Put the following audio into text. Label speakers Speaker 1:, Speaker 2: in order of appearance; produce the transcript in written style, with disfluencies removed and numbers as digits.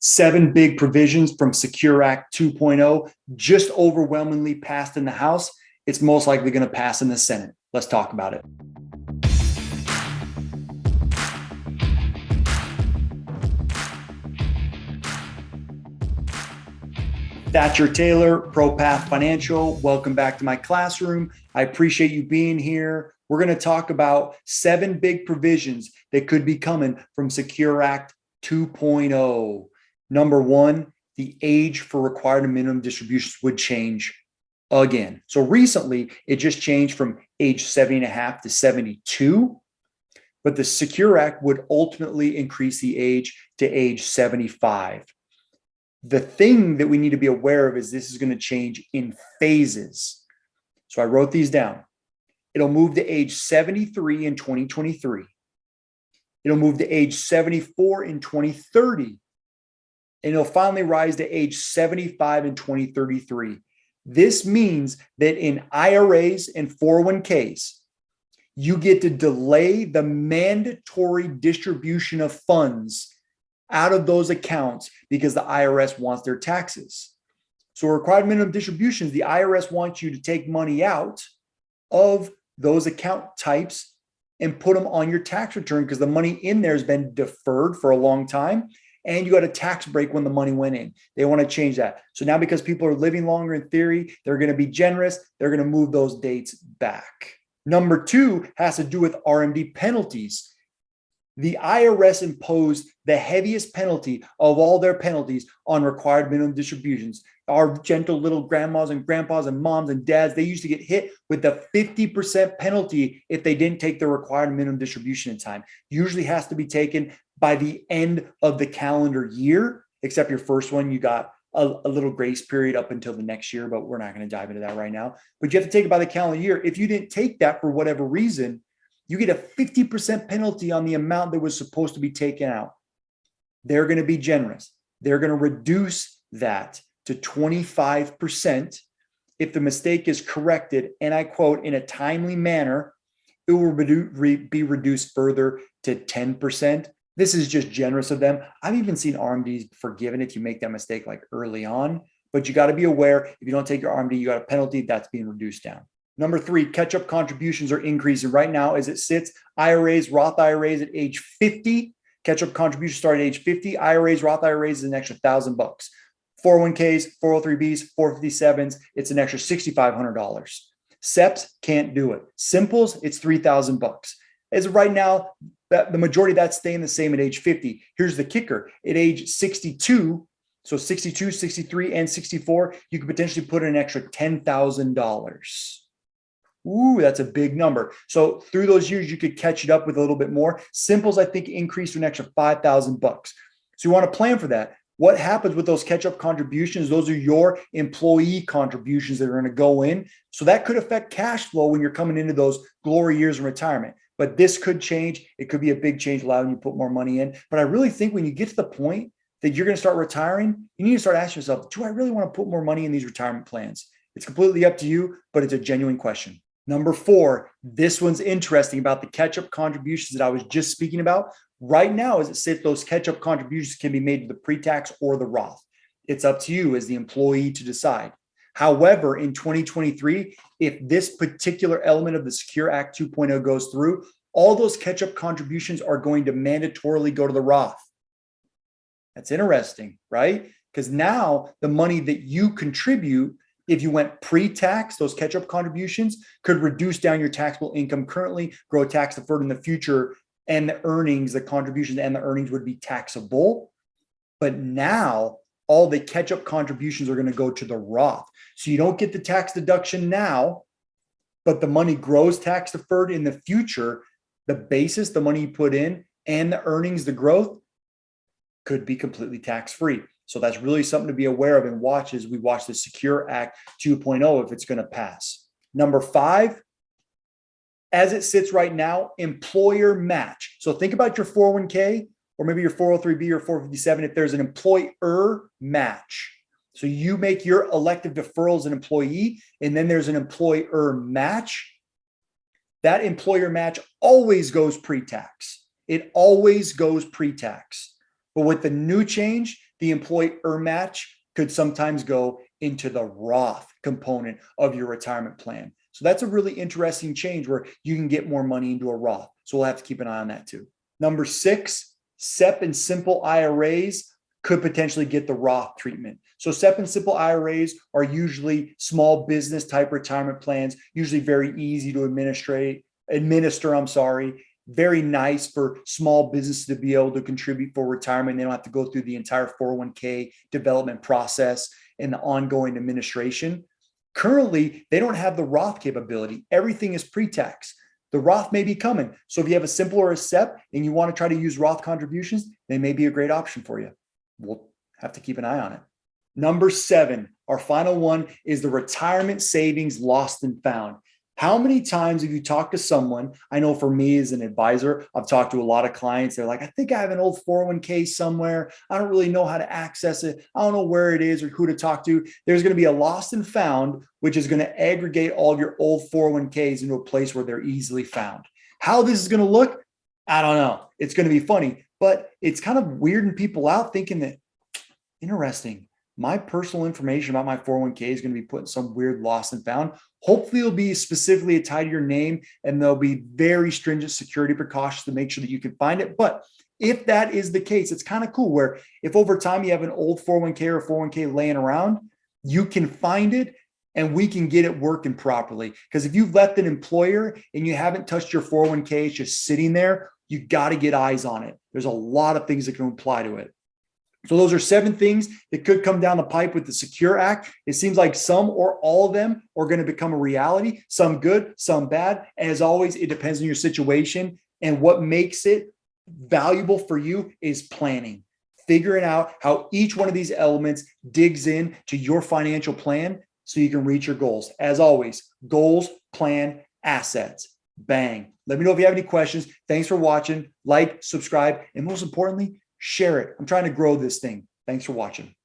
Speaker 1: 7 big provisions from Secure Act 2.0 just overwhelmingly passed in the House. It's most likely going to pass in the Senate. Let's talk about it. Thatcher Taylor, ProPath Financial. Welcome back to my classroom. I appreciate you being here. We're going to talk about 7 big provisions that could be coming from Secure Act 2.0. Number 1, the age for required minimum distributions would change again. So recently, it just changed from age 70.5 to 72, but the Secure Act would ultimately increase the age to age 75. The thing that we need to be aware of is this is going to change in phases. So I wrote these down. It'll move to age 73 in 2023. It'll move to age 74 in 2030. And it'll finally rise to age 75 in 2033. This means that in IRAs and 401ks, you get to delay the mandatory distribution of funds out of those accounts because the IRS wants their taxes. So required minimum distributions, the IRS wants you to take money out of those account types and put them on your tax return because the money in there has been deferred for a long time and you got a tax break when the money went in. They want to change that. So now because people are living longer in theory, they're going to be generous. They're going to move those dates back. Number 2 has to do with RMD penalties. The IRS imposed the heaviest penalty of all their penalties on required minimum distributions. Our gentle little grandmas and grandpas and moms and dads, they used to get hit with the 50% penalty if they didn't take the required minimum distribution in time. Usually has to be taken by the end of the calendar year, except your first one, you got a little grace period up until the next year, but we're not going to dive into that right now. But you have to take it by the calendar year. If you didn't take that for whatever reason, you get a 50% penalty on the amount that was supposed to be taken out. They're going to be generous. They're going to reduce that to 25%. If the mistake is corrected, and I quote, in a timely manner, it will be reduced further to 10%. This is just generous of them. I've even seen RMDs forgiven if you make that mistake like early on, but you got to be aware if you don't take your RMD, you got a penalty that's being reduced down. Number 3, catch-up contributions are increasing. Right now, as it sits, IRAs, Roth IRAs at age 50, catch-up contributions start at age 50. IRAs, Roth IRAs is an extra $1,000. 401ks, 403bs, 457s, it's an extra $6,500. SEPs can't do it. Simples, it's $3,000. As of right now, the majority of that's staying the same at age 50. Here's the kicker. At age 62, so 62, 63, and 64, you could potentially put in an extra $10,000. Ooh, that's a big number. So through those years, you could catch it up with a little bit more. Simples, I think, increased to an extra $5,000. So you want to plan for that. What happens with those catch-up contributions? Those are your employee contributions that are going to go in. So that could affect cash flow when you're coming into those glory years in retirement. But this could change. It could be a big change, allowing you to put more money in. But I really think when you get to the point that you're going to start retiring, you need to start asking yourself, do I really want to put more money in these retirement plans? It's completely up to you, but it's a genuine question. Number 4, this one's interesting about the catch-up contributions that I was just speaking about. Right now, as it sits, those catch-up contributions can be made to the pre-tax or the Roth. It's up to you as the employee to decide. However, in 2023, if this particular element of the Secure Act 2.0 goes through, all those catch-up contributions are going to mandatorily go to the Roth. That's interesting, right? Because now the money that you contribute, if you went pre-tax, those catch-up contributions could reduce down your taxable income currently, grow tax deferred in the future, and the earnings, the contributions and the earnings would be taxable. But now all the catch-up contributions are going to go to the Roth. So you don't get the tax deduction now, but the money grows tax deferred in the future. The basis, the money you put in, and the earnings, the growth could be completely tax-free. So that's really something to be aware of and watch as we watch the Secure Act 2.0 if it's going to pass. Number 5, as it sits right now, employer match. So think about your 401k or maybe your 403b or 457 if there's an employer match. So you make your elective deferral as an employee, and then there's an employer match. That employer match always goes pre-tax. It always goes pre-tax. But with the new change, the employer match could sometimes go into the Roth component of your retirement plan. So that's a really interesting change where you can get more money into a Roth. So we'll have to keep an eye on that too. Number 6, SEP and simple IRAs could potentially get the Roth treatment. So SEP and simple IRAs are usually small business type retirement plans, usually very easy to administer, very nice for small businesses to be able to contribute for retirement. They don't have to go through the entire 401k development process and the ongoing administration. Currently, they don't have the Roth capability. Everything is pre-tax. The Roth may be coming. So if you have a simple or a SEP and you want to try to use Roth contributions, they may be a great option for you. We'll have to keep an eye on it. Number 7, our final one is the retirement savings lost and found. How many times have you talked to someone? I know for me as an advisor, I've talked to a lot of clients. They're like, I think I have an old 401k somewhere. I don't really know how to access it. I don't know where it is or who to talk to. There's going to be a lost and found, which is going to aggregate all of your old 401ks into a place where they're easily found. How this is going to look, I don't know. It's going to be funny, but it's kind of weirding people out thinking that, interesting, my personal information about my 401k is going to be put in some weird lost and found. Hopefully it'll be specifically tied to your name and there'll be very stringent security precautions to make sure that you can find it. But if that is the case, it's kind of cool where if over time you have an old 401k or 401k laying around, you can find it and we can get it working properly. Because if you've left an employer and you haven't touched your 401k, it's just sitting there, you got to get eyes on it. There's a lot of things that can apply to it. So those are 7 things that could come down the pipe with the Secure Act. It seems like some or all of them are going to become a reality, some good, some bad. As always, it depends on your situation. And what makes it valuable for you is planning, figuring out how each one of these elements digs in to your financial plan so you can reach your goals. As always, goals, plan, assets. Bang. Let me know if you have any questions. Thanks for watching. Like, subscribe, and most importantly, share it. I'm trying to grow this thing. Thanks for watching.